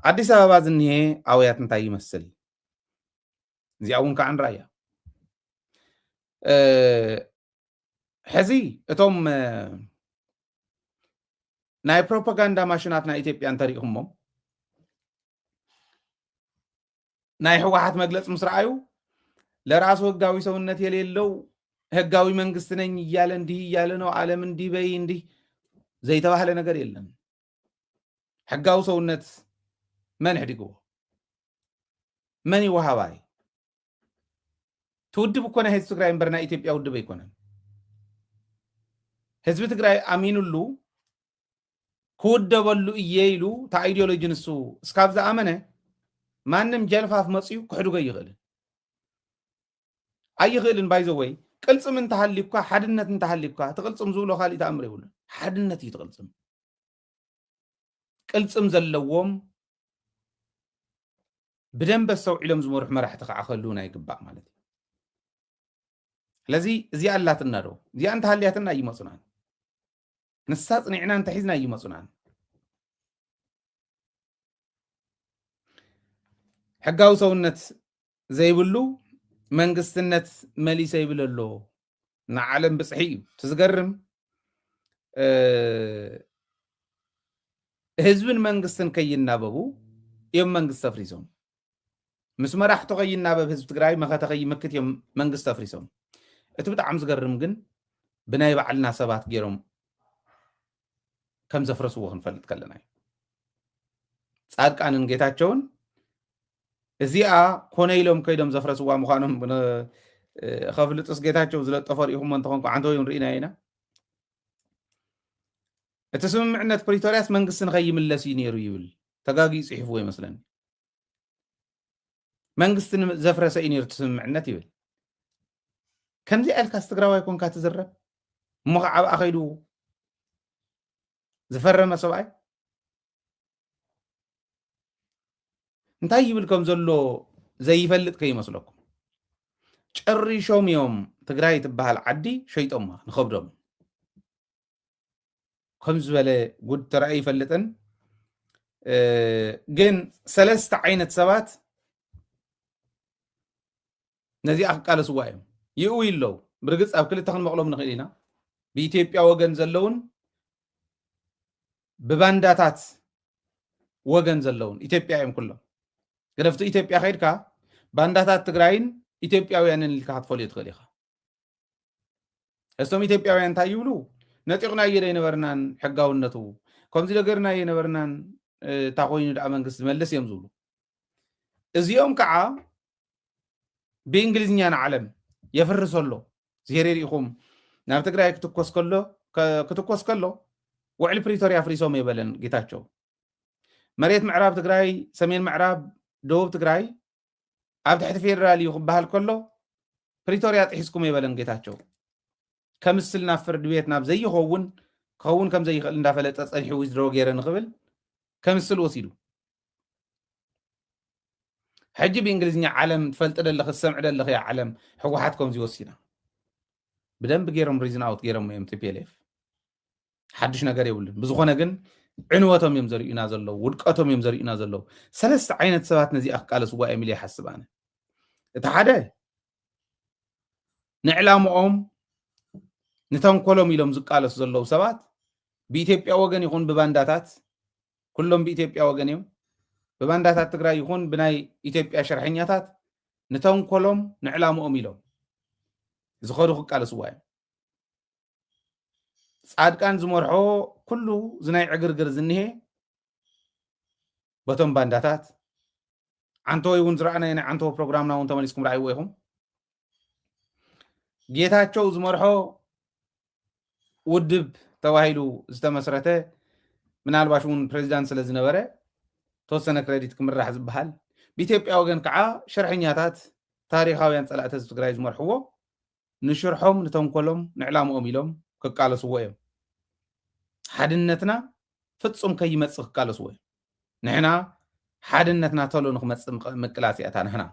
አዲስ አበባ ዝንሄ አውያት እንታይ ይመስል እዚያውን ከዓን ራያ ሕዚ እቶም ናይ ፕሮፓጋንዳ ማሽናት ናይ ኢትዮጵያ እንተሪኢኹሞም ናይ ህወሓት መግለጽ ምስ ረአዩ ለራሱ ህጋዊ ሰውነት የሌለው ህጋዊ መንግስት ነኝ እያለ እንዲህ እያለ ነው ዓለም እንዲህ በይ እንዲህ ዘይተባህለ ነገር የለም። ህጋዊ ሰውነት መን ሕዲግዎ መን ይወሃባይ ትውድብ እኮ ናይ ህዝቢ ትግራይ እምበር ናይ ኢትዮጵያ ውድብ ኣይኮነን። ህዝቢ ትግራይ ኣሚኑሉ ክውደበሉ እየ ኢሉ እታ ኣይዲዮሎጂ ንሱ እስካብ ዝኣመነ ማንም ጀልፋፍ መፅዩ ክሕድጎ ይኽእልን ኣይኽእልን ባይዘወይ ቅልፅም እንተሃሊብካ ሓድነት እንተሃሊብካ ትቕልፅም ዝብሎ ካሊእ ተኣምር የብሉን። ሓድነት እዩ ትቕልፅም ቅልፅም ዘለዎም ብደንብ ኣስተውዒሎም ዝመርሑ መራሕቲ ከዓ ክህልውና ይግባእ ማለት እዩ። ስለዚ እዚኣ ኣላትና ዶ እዚኣ እንተሃልያትና ይመፁናን ንሳ ፅኒዕና እንተሒዝና ይመፁናን። ሕጋዊ ሰውነት ዘይብሉ መንግስትነት መሊሰ ይብል ኣሎ ንዓለም ብፅሒ እዩ ትዝገርም። ህዝብን መንግስትን ከይናበቡ እዮም መንግስት ተፍሪሶም ምስ መራሕቱ ከይናበብ ህዝቢ ትግራይ መኸተ ከይመክት እዮም መንግስት ተፍሪሶም። እቲ ብጣዕሚ ዝገርም ግን ብናይ ባዕልና ሰባት ገይሮም ከም ዘፍረስዎ ክንፈልጥ ከለና እዩ። ጻድቃንን ጌታቸውን እዚኣ ኮነ ኢሎም ከይዶም ዘፍረስዋ ምዃኖም ከፍልጥስ ጌታቸው ዝለጠፈ ሪኢኹሞ እንተኾንኩ ዓንተወዮም ርኢና ኢና። እቲ ስምምዕነት ፕሪቶሪያስ መንግስቲ ንኸይምለስ እዩ ነይሩ ይብል ተጋጊ ጽሒፍዎ ይመስለኒ። መንግስቲ ዘፍረሰ እዩ ነይሩ እቲ ስምምዕነት ይብል። ከምዚ ኣልካስ ትግራዋይ ኮንካ ትዝረብ እሞ ከዓ ኣብኣ ከይዱ ዝፈረመ ሰብኣይ እንታይ ይብል ከም ዘሎ ዘይፈልጥ ከይመስለኩም። ጨሪሾም እዮም ትግራይ ትበሃል ዓዲ ሸይጦማ ንኸብዶም ከም ዝበለ ጉድ ተረኣይ ይፈልጥን። ግን ሰለስተ ዓይነት ሰባት ነዚኣ ክቃለስዋ እዮም ይእው ይለው። ብርግፅ ኣብ ክልተ ክንመቕሎም ንኽእል ኢና። ብኢትዮጵያ ወገን ዘለውን ብባንዳታት ወገን ዘለውን ኢትዮጵያ እዮም ኩሎም። ግደፍቲ ኢትዮጵያ ከይድካ ባንዳታት ትግራይን ኢትዮጵያውያንን ኢልካ ክትፈልዮ ትኽእል ኢኻ። እቶም ኢትዮጵያውያን እንታይ ይብሉ? ነጢቕና እየ ደይነበርናን ሕጋውነቱ ከምዚ ነገርና እየ ነበርናን እታ ኮይኑ ድኣ መንግስቲ ዝመልስ እዮም ዝብሉ። እዚኦም ከዓ ብእንግሊዝኛ ንዓለም የፍርስ ኣሎ ዜሬ ሪኢኹም ናብ ትግራይ ክትኮስ ከሎ ውዕሊ ፕሪቶሪያ ፍሪሶም የበለን ጌታቸው። መሬት ምዕራብ ትግራይ፣ ሰሜን ምዕራብ፣ ደቡብ ትግራይ ኣብ ትሕቲ ፌደራል እዩ ክበሃል ከሎ ፕሪቶሪያ ጥሒስኩም የበለን ጌታቸው። ከምስል ናብ ፍርዲ ቤት ናብ ዘይኸውን ክኸውን ከም ዘይኽእል እንዳፈለጠ ፀኒሑ ዊዝድሮ ገይረ ንኽብል ከምስል ወሲዱ ሕጂ ብእንግሊዝኛ ዓለም ትፈልጥ ደለኽ ዝሰምዕ ደለኽ ያ ዓለም ሕወሓት ከምዚ ወሲና ብደንብ ገይሮም ሪዝን ኣውት ገይሮም እዮም ቲፒኤልኤፍ። ሓድሽ ነገር የብሉን። ብዝኾነ ግን ዕንወቶም እዮም ዘርእዩና ዘለዉ፣ ውድቀቶም እዮም ዘርእዩና ዘለዉ። ሰለስተ ዓይነት ሰባት ነዚኣ ክቃለስዋ እዮም ኢለ ይሓስብ ኣነ። እቲ ሓደ ንዕላምኦም ንተንኮሎም ኢሎም ዝቃለሱ ዘለዉ ሰባት ብኢትዮጵያ ወገን ይኹን ብባንዳታት ኩሎም ብኢትዮጵያ ወገን እዮም። ብባንዳታት ትግራይ ይኹን ብናይ ኢትዮጵያ ሸርሐኛታት ንተንኮሎም ንዕላምኦም ኢሎም ዝኸዱ ክቃለስዋ እዮም። ጻድቃን ዝመርሖ ኩሉ ዝናይ ዕግርግር ዝኒሄ በቶም ባንዳታት ዓንተወይ እውን ዝረኣናዮ ናይ ዓንተወ ፕሮግራምና እውን ተመሊስኩም ረኣይዎ ኢኹም። ጌታቸው ዝመርሖ ውድብ ተባሂሉ ዝተመስረተ ምናልባሽ እውን ፕሬዚዳንት ስለ ዝነበረ ተወሰነ ክሬዲት ክምራሕ ዝበሃል ብኢትዮጵያ ወገን ከዓ ሸርሐኛታት ታሪኻውያን ፀላእቲ ህዝቢ ትግራይ ዝመርሕዎ ንሽርሖም ንተንኮሎም ንዕላምኦም ኢሎም ክቃለስዎ እዮም። ሓድነትና ፍጹም ከይመፅእ ክቃለስዎ እዮም። ንሕና ሓድነትና ተሎ ንክመፅእ ምቅላስ እያታ ንሕና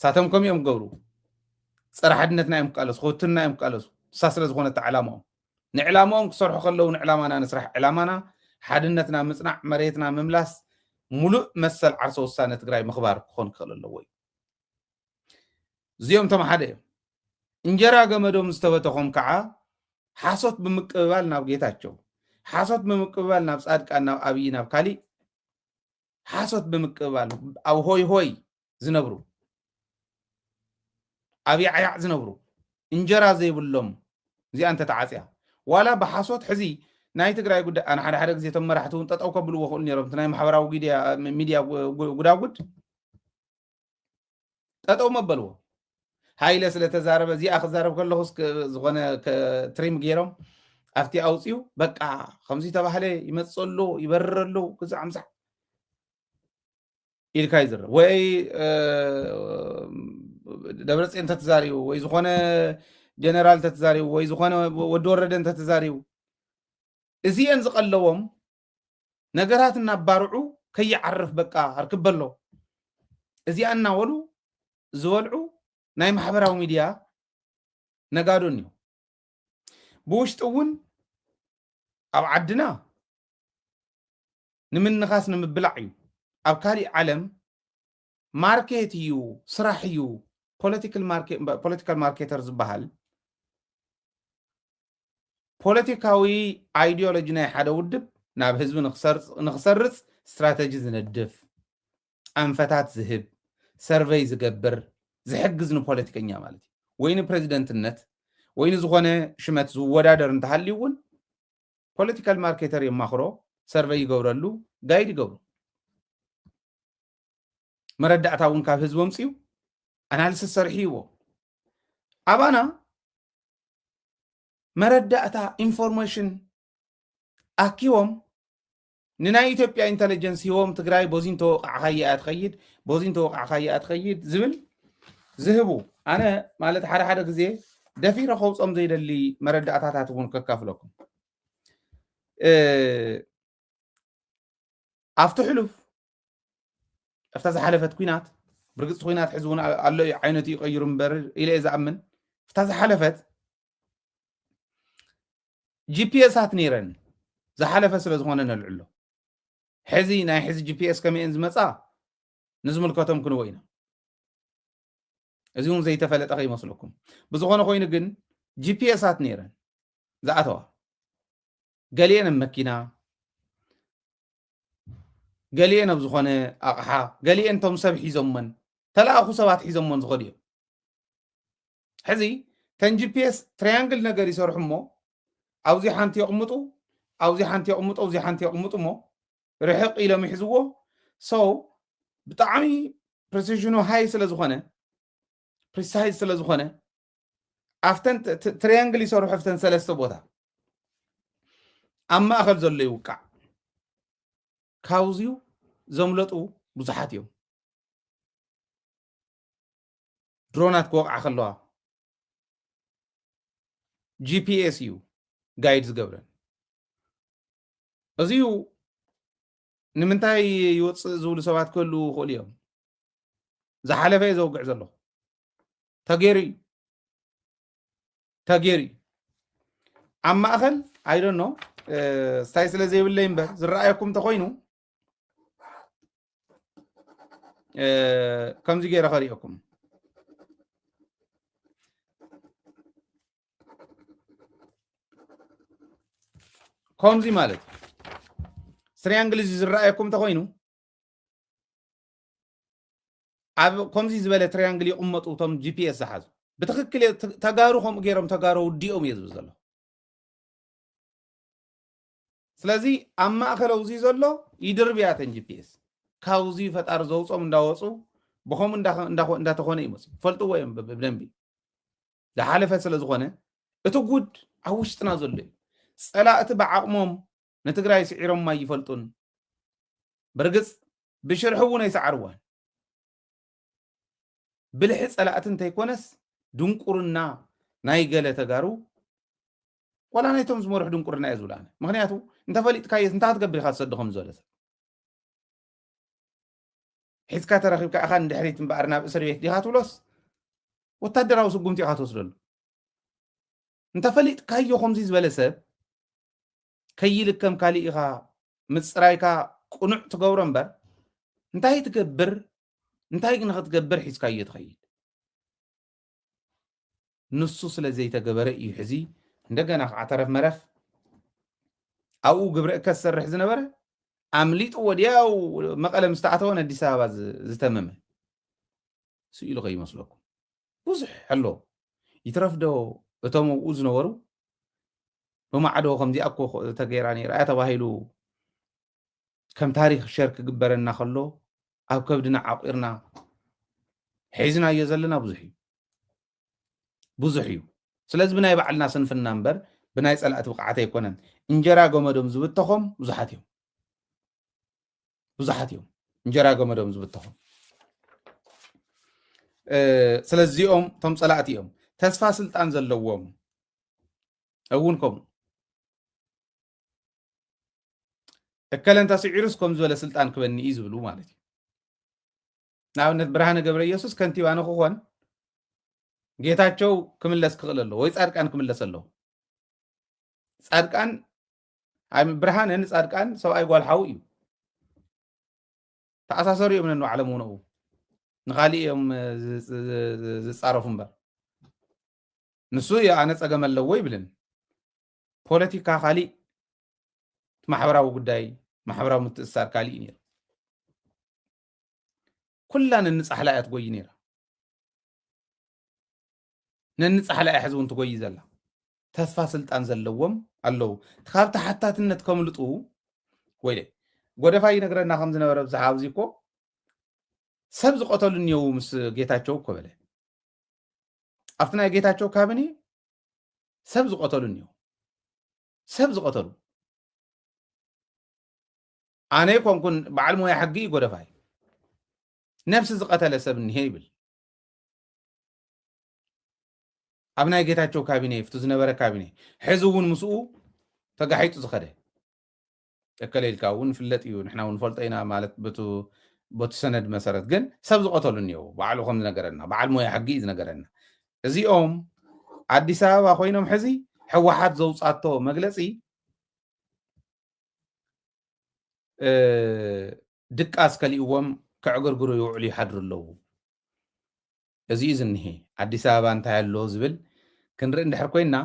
ሳቶም ከምኦም ገብሩ ፀረ ሓድነትና እዮም ክቃለሱ፣ ክውትንና እዮም ክቃለሱ። እሳ ስለ ዝኾነት ዕላምኦም ንዕላምኦም ክሰርሑ ከለዉ ንዕላማና ንስራሕ ዕላማና ሓድነትና ምፅናዕ መሬትና ምምላስ ملؤ مسل عرسو السنة تقرأي مخبار كون كل اللوي زيوم تم حدا انجرا جمدو مستوتهم كعا حاسوت بمقبال ناب جيتاچو حاسوت بمقبال ناب صادق ناب ابي ناب كالي حاسوت بمقبال او هوي هوي زنبرو ابي عيع زنبرو انجرا زي بلوم زي انت تعاصيا ولا بحاسوت حزي ناي تግራይ ጉዳ انا ሓደ ግዜ ተመራሕቱን ጠጠው ከብልዎ ኹል ነይሮም ናይ ማሕበራዊ ሚድያ ጉዳጉድ ጠጠው መበልዎ ሃይለ ስለ ተዛረበ እዚ ክዛረብ ከለኹስ ዝኾነ ትሪም ገይሮም ኣብቲ ኣውፅዩ በቃ ከምዚ ተባህለ ይመፅሎ ይበረረሎ ክዛዕ ምሳሕ ኢልካ ይዝረብ ወይ ደብረፅዮን ተተዛሪቡ ወይ ዝኾነ ጀነራል ተተዛሪቡ ወይ ዝኾነ ወዲ ወረደን ተተዛሪቡ እዚአን ዝቀለዎም ነገራት እናባርዑ ከይዓርፍ በቃ አርክበሎ እዚአን እናወሉ ዝወልዑ ናይ ማሕበራዊ ሚድያ ነጋዶን እዩ ብውሽጡ እውን ኣብ ዓድና ንምንኻስ ንምብላዕ እዩ ኣብ ካሊእ ዓለም ማርኬት እዩ ስራሕ እዩ ፖለቲካል ማርኬተር ዝበሃል ፖለቲካዊ አይዲዮሎጂ ናይ ሓደ ውድብ ናብ ህዝቢ ንኽሰርጽ ስትራቴጂ ዝነድፍ ኣንፈታት ዝህብ ሰርቬይ ዝገብር ዝሕግዝ ንፖለቲከኛ ማለት እዩ ወይ ንፕሬዚደንትነት ወይ ንዝኾነ ሽመት ዝወዳደር እንተሃልዩ እውን ፖለቲካል ማርኬተር የማኽሮ ሰርቬይ ይገብረሉ ጋይድ ይገብሩ መረዳእታ እውን ካብ ህዝቢ ወምፅዩ ኣናሊሲስ ሰርሒዎ ኣባና መረዳእታ ኢንፎርሜሽን ኣኪዎም ንናይ ኢትዮጵያ ኢንተለጀንስ ሂቦም ትግራይ ቦዚን ተወቃዕኻያ ትኸይድ ቦዚን ተወቃዕኻያ ትኸይድ ዝብል ዝህቡ ኣነ ማለት ሓደ ግዜ ደፊረ ከውፆም ዘይደሊ መረዳእታታት እውን ከካፍለኩም ኣብቲ ሕሉፍ ኣብታ ዝሓለፈት ኩናት ብርግፅ ኩናት ሕዚ እውን ኣሎ ዓይነቱ ይቀይሩ እምበር ኢለ ዝኣምን ኣብታ ዝሓለፈት ጂፒኤሳት ነይረን ዝሓለፈ ስለ ዝኾነ ነልዕሎ ሕዚ ናይ ሕዚ ጂፒኤስ ከመይን ዝመፃ ንዝምልከቶም ክንወ ኢና እዚ እውን ዘይተፈለጠ ከይመስለኩም ብዝኾነ ኮይኑ ግን ጂፒኤሳት ነይረን ዝኣተዋ ገሊአን ኣብ መኪና ገሊአን ኣብ ዝኾነ ኣቕሓ ገሊአን ቶም ሰብ ሒዞመን ተለኣኹ ሰባት ሒዞመን ዝኸዱ እዮም ሕዚ ተን ጂፒኤስ ትራያንግል ነገር ይሰርሑ እሞ ኣብዚ ሓንቲ ይቕምጡ ኣብዚ ሓንቲ ይቕምጡ ኣብዚ ሓንቲ ይቕምጡ እሞ ርሕቕ ኢሎም ይሕዝዎ ሰው ብጣዕሚ ፕሬሲዥኑ ሃይ ስለ ዝኾነ ፕሪሳይዝ ስለ ዝኾነ ኣፍተን ትራያንግል ይሰርሑ ኣፍተን ሰለስተ ቦታ ኣብ ማእኸል ዘሎ ይውቃዕ ካብዚኡ ዘምለጡ ብዙሓት እዮም ድሮናት ክወቅዓ ከለዋ ጂፒኤስ እዩ ጋይድ ዝገብረን እዚዩ ንምንታይ ይወፅእ ዝብሉ ሰባት ክህሉ ይኽእሉ እዮም ዝሓለፈ ዘውግዕ ዘሎ ተገይሩ ኣብ ማእኸል ኣይዶኖ ስታይ ስለ ዘይብለይ እምበር ዝረኣየኩም ተኮይኑ ከምዚ ገይረ ከሪአኩም ከምዚ ማለት ትሪያንግል ዝረኣየኩም ተኮይኑ ኣብ ከምዚ ዝበለ ትሪያንግል ይቕመጡ ቶም ጂፒኤስ ዝሓዙ ብትክክል ተጋሩ ከምኡ ገይሮም ተጋሩ ውዲኦም እየ ዝብል ዘሎ ስለዚ ኣብ ማእከል ኣብዚ ዘሎ ይድርብያተን ጂፒኤስ ካብዚ ፈጣሪ ዘውፆም እንዳወፁ ብኸም እንዳተኾነ ይመፁ ፈልጥዎ እዮም ብደንቢ ዝሓለፈ ስለ ዝኾነ እቲ ጉድ ኣብ ውሽጥና ዘሎ እዩ ፀላእቲ ብዓቕሞም ንትግራይ ስዒሮም ማ ይፈልጡን ብርግፅ ብሽርሒ እውን ኣይሰዓርዋን ብልሒ ፀላእቲ እንተይኮነስ ድንቁርና ናይ ገለ ተጋሩ ወላ ናይቶም ዝመርሑ ድንቁርና እየ ዝብላነ ምክንያቱ እንተፈሊጥካየስ እንታይ ክትገብር ኢኻ ዝሰድኹም ዝበለ ሰብ ሒዝካ ተረኺብካ ኢኻ ንድሕሪት እምበኣር ናብ እስር ቤት ዲኻ ትብሎስ ወታደራዊ ስጉምቲ ኢኻ ትወስደሉ እንተፈሊጥካዮ ከምዚ ዝበለ ሰብ ከይልከም ካሊእ ኢኻ ምፅራይካ ቁኑዕ ትገብሮ እምበር انتهي تكبر انتهي نخت تكبر حيس كاي يتخيل نصوص لزي تكبر يحزي عندنا اعترف مرف او قبر كسر حزنا بره عمليت ودياو مقاله مستعتون اديس ابابا زتمم سئلو غي مسلكم بزح حلو يترفدو اتمو زنورو وما عدو خمزي اكو تغيراني رأيت باهيلو كم تاريخ شرك قبرنا خلو او كبدنا عقيرنا حيزنا يزلنا بزحيو سلاز بناي بعلنا سنفنا نمبر بناي صلات وقعته يكونن انجرا قمدوم زبتخم بزحاتيو انجرا قمدوم زبتخم سلازيوم تم صلاتيوم تسفا سلطان زلووم اونكم እከለን ተስዒሩስ ከም ዝበለ ስልጣን ክበኒ እዩ ዝብሉ ማለት እዩ ንኣብነት ብርሃነ ገብረ ኢየሱስ ከንቲባ ንክኾን ጌታቸው ክምለስ ክኽእል ኣለዎ ወይ ጻድቃን ክምለስ ኣለዎ ጻድቃን ብርሃነ ንጻድቃን ሰብኣይ ጓልሓዊ እዩ ተኣሳሰሩ እዮም ነንባዕሎም እውን ኣብኡ ንኻሊእ እዮም ዝፃረፉ እምበር ንሱ ኣነ ፀገም ኣለዎ ይብልን ፖለቲካ ካሊእ ማሕበራዊ ጉዳይ ማሕበራዊ ምትእስሳር ካሊእ ነይሩ ኩላን ንንጻሕላ እያ ትጎይ ነይራ ነንጻሕላ እያ ሕዚ እውን ትጎይ ዘላ ተስፋ ስልጣን ዘለዎም ኣለዉ ካብቲ ሓታትነት ከምልጡ ወይ ጎደፋይ ነግረና ከም ዝነበረ ብዛሓ ኣብዚ እኮ ሰብ ዝቆተሉ እኒአው ምስ ጌታቸው እኮ በለ ኣብቲ ናይ ጌታቸው ካቢኔ ሰብ ዝቆተሉ እኒአው ሰብ ዝቆተሉ ኣነ ኮንኩን በዓል ሞያ ሕጊ ጎደፋይ ነፍሲ ዝቀተለ ሰብ እኒሄ ይብል ኣብ ናይ ጌታቸው ካቢኔ ፍቱ ዝነበረ ካቢኔ ሕዚ እውን ምስኡ ተጋሒጡ ዝኸደ እከለልካ እውን ፍለጥ እዩ ንሕና እውን ፈልጦ ኢና ማለት በቱ ሰነድ መሰረት ግን ሰብ ዝቆተሉ እኒአው በዓሉ ከም ዝነገረና በዓል ሞያ ሕጊ ዝነገረና እዚኦም ኣዲስ ኣበባ ኮይኖም ሕዚ ሕወሓት ዘውፃቶ መግለፂ ድቃስ ከሊእዎም ክዕግርግሩ ይውዕሉ ይሓድሩ ኣለዉ እዚ እዩ ዝኒሄ ኣዲስ ኣበባ እንታይ ኣሎ ዝብል ክንርኢ እንድሕር ኮይና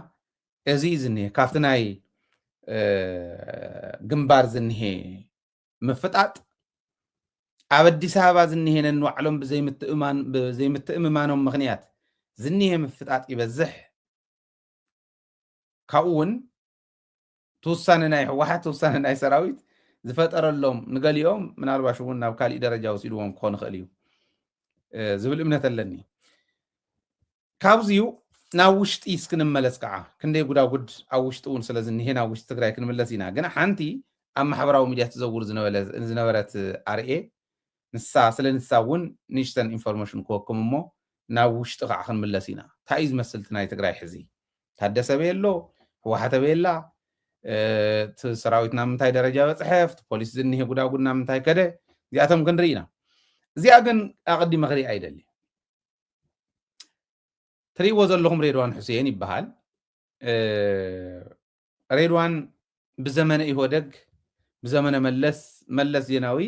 እዚ እዩ ዝኒሄ ካብቲ ናይ ግንባር ዝኒሄ ምፍጣጥ ኣብ ኣዲስ ኣበባ ዝኒሄ ነንባዕሎም ብዘይምትእምማኖም ምክንያት ዝኒሄ ምፍጣጥ ይበዝሕ ካብኡ እውን ተወሳነ ናይ ሕወሓት ተወሳነ ናይ ሰራዊት ዝፈጠረሎም ንገሊኦም ምናልባሽ እውን ናብ ካሊእ ደረጃ ወሲድዎም ክኾን ይኽእል እዩ ዝብል እምነት ኣለኒ ካብዚኡ ናብ ውሽጢ እስክንመለስ ከዓ ክንደይ ጉዳጉድ ኣብ ውሽጢ እውን ስለ ዝኒሄ ናብ ውሽጢ ትግራይ ክንምለስ ኢና ግን ሓንቲ ኣብ ማሕበራዊ ሚድያ ትዘውር ዝነበረት ኣርኤ ንሳ ስለ ንሳ እውን ንእሽተን ኢንፎርሜሽን ክወክም እሞ ናብ ውሽጢ ከዓ ክንምለስ ኢና እንታይ እዩ ዝመስል እቲ ናይ ትግራይ ሕዚ ታደሰ በየሎ ሕወሓት በየላ እቲ ሰራዊት ናብ ምንታይ ደረጃ በፅሐ እቲ ፖሊስ ዝኒሄ ጉዳጉድ ናብ ምንታይ ከደ እዚኣቶም ክንርኢ ኢና እዚኣ ግን ኣቐዲመ ክሪኣ ኣይደሊ ትሪእዎ ዘለኹም ሬድዋን ሁሴን ይበሃል ሬድዋን ብዘመነ ኢህወደግ ብዘመነ መለስ ዜናዊ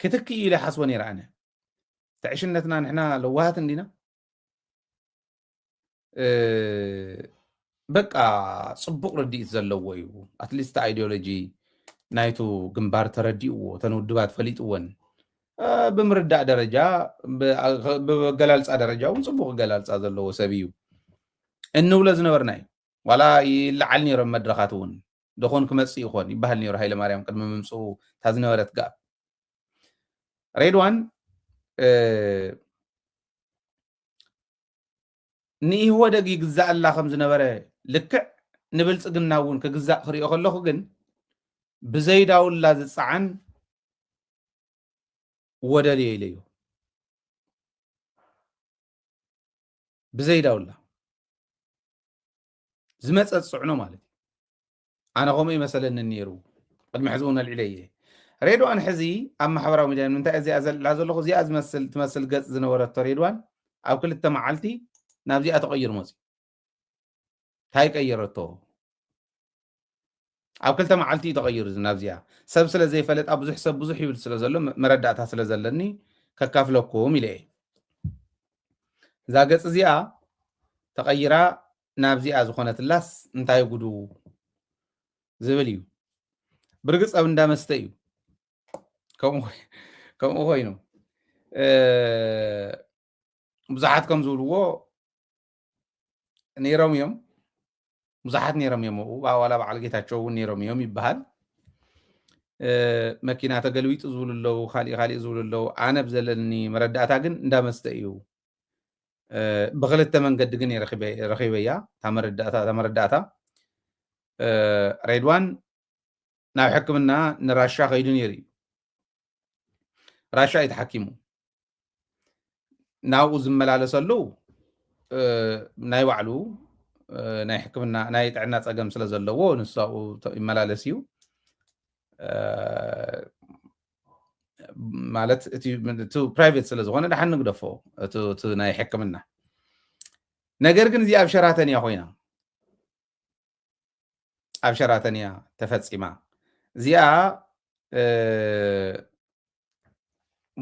ክትክ ኢለ ሓስቦ ነይረ ኣነ ተዕሽነትና ንሕና ለዋሃት እንዲና በቃ ጽቡቕ ርዲእት ዘለዎ እዩ ኣትሊስት ኣይዲዮሎጂ ናይቱ ግንባር ተረዲእዎ ተንውድባት ፈሊጥዎን ብምርዳእ ደረጃ ብገላልፃ ደረጃ እውን ጽቡቕ ገላልፃ ዘለዎ ሰብ እዩ እንብሎ ዝነበርና እዩ ዋላ ይለዓል ነይሮም መድረኻት እውን ደኾን ክመፅእ ይኾን ይበሃል ነይሩ ሃይለማርያም ቅድሚ ምምፅኡ እታ ዝነበረት ጋብ ሬድዋን ንኢህወደግ ይግዛእ ኣላ ከም ዝነበረ ልክዕ ንብልፅግና እውን ክግዛእ ክሪኦ ከለኹ ግን ብዘይዳውላ ዝፀዓን ወደል የኢለዩ ብዘይዳውላ ዝመፀት ፅዕኖ ማለት እዩ ኣነ ከምኡ ይመሰለኒ ነይሩ ቅድሚ ሕዚ እውን ኣልዒለ እየ ሬድዋን ሕዚ ኣብ ማሕበራዊ ሚድያ ንምንታይ እዚኣ ዘልዕላ ዘለኹ እዚኣ ትመስል ገፅ ዝነበረቶ ሬድዋን ኣብ ክልተ መዓልቲ ናብዚኣ ተቐይሩ መፅኡ እንታይ ቀየረቶ ኣብ ክልተ መዓልቲ ተቐይሩ ናብዚኣ ሰብ ስለ ዘይፈለጥ ኣብ ብዙሕ ሰብ ብዙሕ ይብል ስለ ዘሎ መረዳእታ ስለ ዘለኒ ከካፍለኩም ኢለ እየ እዛ ገፅ እዚኣ ተቐይራ ናብዚኣ ዝኾነትላስ እንታይ ጉዱ ዝብል እዩ ብርግፅ ኣብ እንዳመስተ እዩ ከምኡ ኮይኑ ብዙሓት ከም ዝብልዎ ነይሮም እዮም ብዙሓት ነይሮም እዮም ዋላ በዓል ጌታቸው እውን ነይሮም እዮም ይበሃል መኪና ተገልቢጡ ዝብሉ ኣለዉ ካሊእ ዝብሉ ኣለዉ ኣነ ብዘለኒ መረዳእታ ግን እንዳመስተ እዩ ብክልተ መንገዲ ግን ረኺበያ እታ መረዳእታ ሬድዋን ናብ ሕክምና ንራሻ ከይዱ ነይሩ እዩ ራሻ እዩ ተሓኪሙ ናብኡ ዝመላለሰሉ ናይ ባዕሉ ናይ ሕክምና ናይ ጥዕና ፀገም ስለ ዘለዎ ንሳኡ ይመላለስ እዩ ማለት እቲ ፕራይቬት ስለ ዝኾነ ድሓን ንግደፎ እቲ ናይ ሕክምና ነገር ግን እዚ ኣብ ሸራተን እያ ኮይና ኣብ ሸራተን እያ ተፈፂማ እዚኣ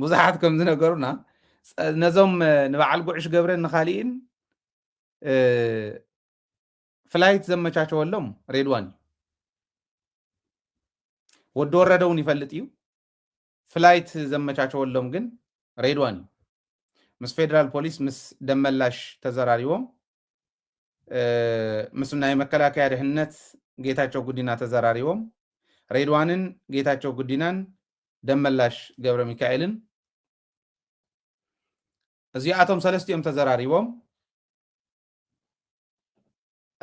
ብዙሓት ከም ዝነገሩና ነዞም ንበዓል ጉዕሽ ገብረን ንኻሊእን ፍላይት ዘመቻቸወሎም ሬድዋን ወዲ ወረደ እውን ይፈልጥ እዩ ፍላይት ዘመቻቸወሎም ግን ሬድዋን ምስ ፌደራል ፖሊስ ምስ ደመላሽ ተዘራሪቦም ምስ ናይ መከላከያ ድሕንነት ጌታቸው ጉዲና ተዘራሪቦም ሬድዋንን ጌታቸው ጉዲናን ደመላሽ ገብረ ሚካኤልን እዚኣቶም ሰለስቲኦም ተዘራሪቦም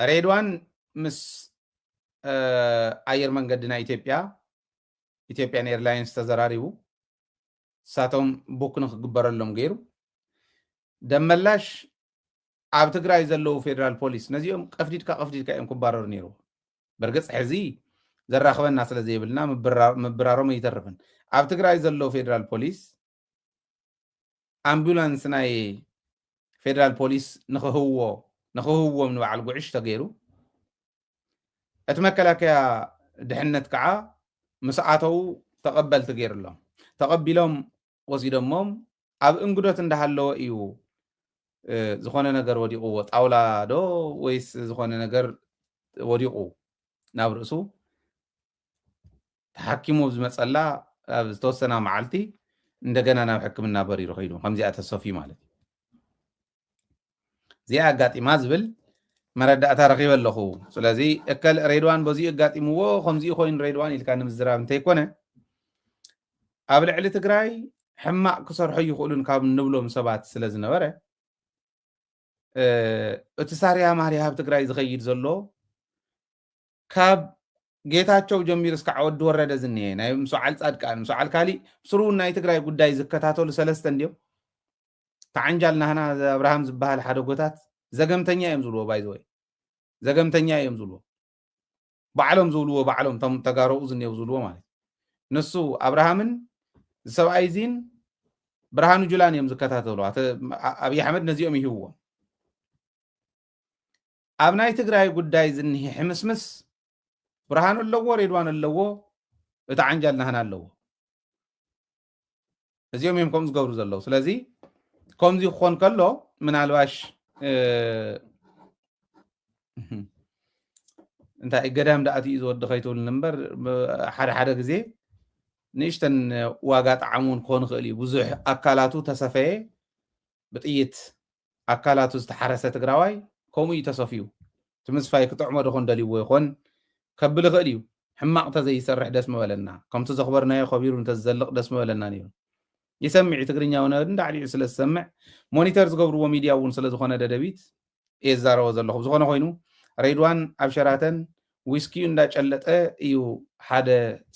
ሬድዋን ምስ ኣየር መንገድና ኢትዮጵያን ኤርላይንስ ተዘራሪቡ ሳቶም ቡክ ንክግበረሎም ገይሩ ደመላሽ ኣብ ትግራይ ዘለዉ ፌደራል ፖሊስ ነዚኦም ቀፍዲድካ እዮም ክባረሩ ነይሩ በርግፅ ሕዚ ዘራኽበና ስለ ዘይብልና ምብራሮም ይተርፍን ኣብ ትግራይ ዘለዉ ፌደራል ፖሊስ ኣምቡላንስ ናይ ፌደራል ፖሊስ ንክህውዎም ንበዓል ጉዕሽ ተገይሩ እቲ መከላከያ ድሕነት ከዓ ምስኣተው ተቐበልቲ ገይሩሎም ተቐቢሎም ወሲዶሞም ኣብ እንግዶት እንዳሃለወ እዩ ዝኾነ ነገር ወዲቑዎ ጣውላ ዶ ወይስ ዝኾነ ነገር ወዲቑ ናብ ርእሱ ተሓኪሙ ዝመፀላ ኣብ ዝተወሰነ መዓልቲ እንደገና ናብ ሕክምና በሪሩ ኸይዱ ከምዚኣ ተሰፊዩ ማለት እዩ እዚኣ ኣጋጢማ ዝብል መረዳእታ ረኺበ ኣለኹ ስለዚ እከል ሬድዋን በዚኡ ኣጋጢምዎ ከምዚኡ ኮይኑ ሬድዋን ኢልካ ንምዝራብ እንተይኮነ ኣብ ልዕሊ ትግራይ ሕማቅ ክሰርሑ ይኽእሉን ካብ ንብሎም ሰባት ስለ ዝነበረ እቲ ሳርያ ማርያ ኣብ ትግራይ ዝኸይድ ዘሎ ካብ ጌታቸው ጀሚሩ እስካዕ ወዲ ወረደ ዝኒሄ ናይ ምሱዓል ጻድቃን ምሱዓል ካሊእ ምስሩውን ናይ ትግራይ ጉዳይ ዝከታተሉ ሰለስተ እንዲዮም ተዓንጃል ናህና ኣብርሃም ዝበሃል ሓደ ጎታት ዘገምተኛ እዮም ዝብልዎ ባይዘወይ ዘገምተኛ እዮም ዝብልዎ ባዕሎም ተጋረኡ ዝኔው ዝብልዎ ማለት ንሱ ኣብርሃምን ሰብኣይ ዚን ብርሃኑ ጁላን እዮም ዝከታተሉ ኣብይ ኣሕመድ ነዚኦም ይህብዎም ኣብ ናይ ትግራይ ጉዳይ ዝኒሄ ሕምስምስ ብርሃኑ ኣለዎ ሬድዋን ኣለዎ እቲ ዓንጃል ናህና ኣለዎ እዚኦም እዮም ከምኡ ዝገብሩ ዘለዉ ስለዚ ከምዚ ክኾን ከሎ ምናልባሽ እንታይ ገዳም ዳኣትኡ ዝወዲ ኸይትብል እምበር ሓደ ግዜ ንእሽተን ዋጋ ጣዕሙን ክኾን ክእል እዩ ብዙሕ ኣካላቱ ተሰፈየ ብጥይት ኣካላቱ ዝተሓረሰ ትግራዋይ ከምኡ እዩ ተሰፊዩ እቲ ምስፋይ ክጥዕሞ ድኾን ደልይዎ ይኾን ከብል ይኽእል እዩ ሕማቕ ተዘይሰርሕ ደስ መበለና ከምቲ ዘኽበርናዮ ከቢሩ እንተዝዘልቕ ደስ መበለና ነይሩ ይሰምዕ ትግርኛ እውን እንዳዕሊዑ ስለ ዝሰምዕ ሞኒተር ዝገብርዎ ሚድያ እውን ስለ ዝኾነ ደደቢት እየ ዝዛረቦ ዘለኹ ዝኾነ ኮይኑ ሬድዋን ኣብ ሸራተን ዊስኪዩ እንዳጨለጠ እዩ ሓደ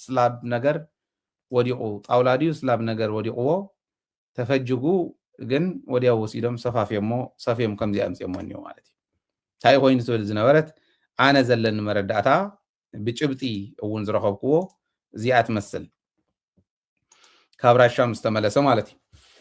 ስላብ ነገር ወዲቑ ጣውላ ድዩ ስላብ ነገር ወዲቑዎ ተፈጅጉ ግን ወዲያው ወሲዶም ሰፍዮም ከምዚ ኣምፅኦሞ እኒኦ ማለት እዩ እንታይ ኮይኑ ትብል ዝነበረት ኣነ ዘለኒ መረዳእታ ብጭብጢ እውን ዝረኸብክዎ እዚኣ ትመስል ካብ ራሻ ምስ ተመለሰ ማለት እዩ